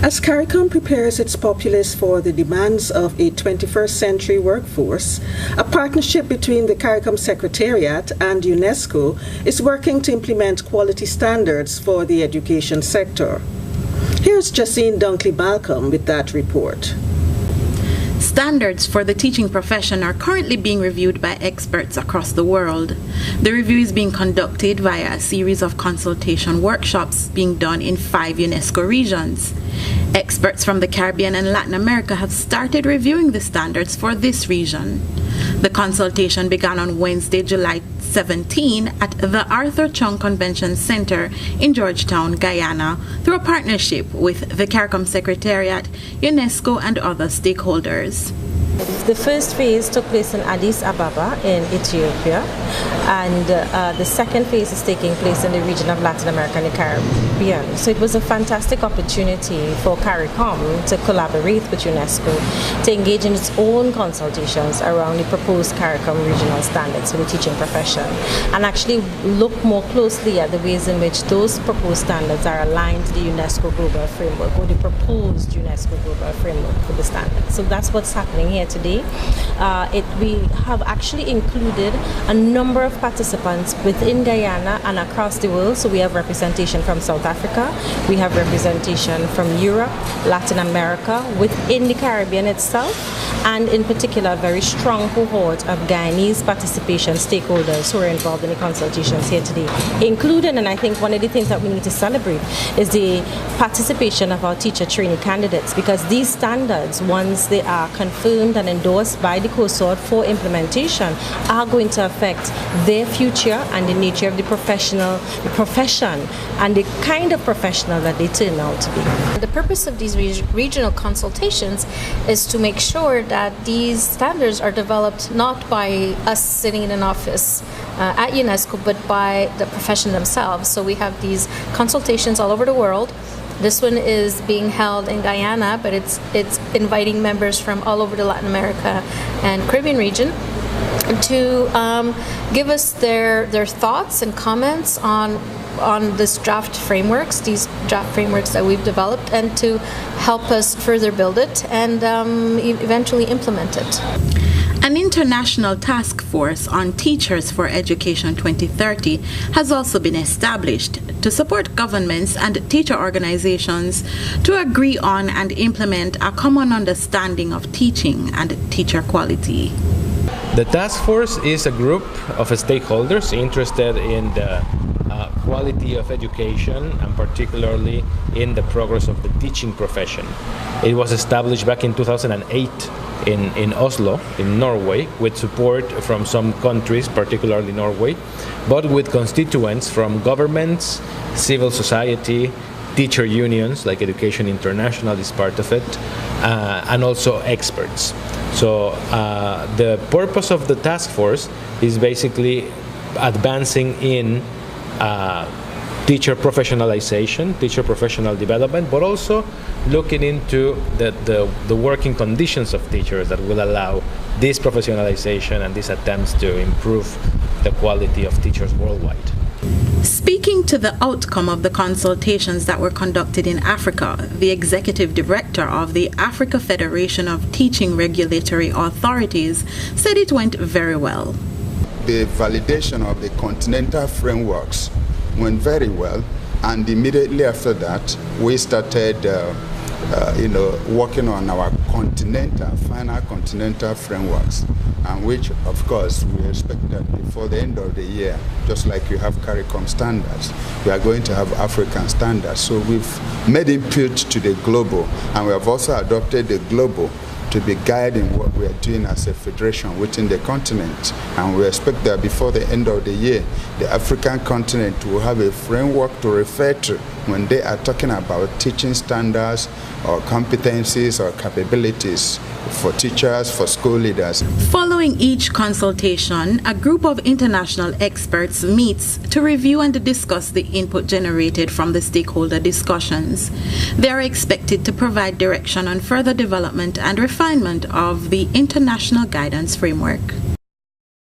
As CARICOM prepares its populace for the demands of a 21st century workforce, a partnership between the CARICOM Secretariat and UNESCO is working to implement quality standards for the education sector. Here's Jacine Dunkley-Balcom with that report. Standards for the teaching profession are currently being reviewed by experts across the world. The review is being conducted via a series of consultation workshops being done in 5 UNESCO regions. Experts from the Caribbean and Latin America have started reviewing the standards for this region. The consultation began on Wednesday, July 17 at the Arthur Chung Convention Center in Georgetown, Guyana, through a partnership with the CARICOM Secretariat, UNESCO, and other stakeholders. The first phase took place in Addis Ababa in Ethiopia, and the second phase is taking place in the region of Latin America and the Caribbean. So it was a fantastic opportunity for CARICOM to collaborate with UNESCO to engage in its own consultations around the proposed CARICOM regional standards for the teaching profession, and actually look more closely at the ways in which those proposed standards are aligned to the UNESCO Global Framework, or the proposed UNESCO Global Framework for the standards. So that's what's happening here today. We have actually included a number of participants within Guyana and across the world. So we have representation from South Africa, we have representation from Europe, Latin America, within the Caribbean itself, and in particular a very strong cohort of Guyanese participation stakeholders who are involved in the consultations here today, including, and I think one of the things that we need to celebrate is the participation of our teacher trainee candidates, because these standards, once they are confirmed and endorsed by the COSORT for implementation, are going to affect their future and the nature of the profession and the kind of professional that they turn out to be. The purpose of these regional consultations is to make sure that these standards are developed not by us sitting in an office at UNESCO, but by the profession themselves. So we have these consultations all over the world. This one is being held in Guyana, but it's inviting members from all over the Latin America and Caribbean region to give us their thoughts and comments on these draft frameworks that we've developed, and to help us further build it and eventually implement it. An international task force on Teachers for Education 2030 has also been established to support governments and teacher organizations to agree on and implement a common understanding of teaching and teacher quality. The task force is a group of stakeholders interested in the quality of education, and particularly in the progress of the teaching profession. It was established back in 2008 in Oslo, in Norway, with support from some countries, particularly Norway, but with constituents from governments, civil society, teacher unions, like Education International is part of it, and also experts. So the purpose of the task force is basically advancing in teacher professionalization, teacher professional development, but also looking into the working conditions of teachers that will allow this professionalization and these attempts to improve the quality of teachers worldwide. Speaking to the outcome of the consultations that were conducted in Africa, the executive director of the Africa Federation of Teaching Regulatory Authorities said it went very well. The validation of the continental frameworks went very well, and immediately after that we started working on our final continental frameworks, and which of course we expect that before the end of the year, just like you have CARICOM standards, we are going to have African standards. So we've made input to the global, and we have also adopted the global to be guiding what we are doing as a federation within the continent. And we expect that before the end of the year, the African continent will have a framework to refer to when they are talking about teaching standards or competencies or capabilities for teachers, for school leaders. Following each consultation, a group of international experts meets to review and discuss the input generated from the stakeholder discussions. They are expected to provide direction on further development and refinement of the international guidance framework.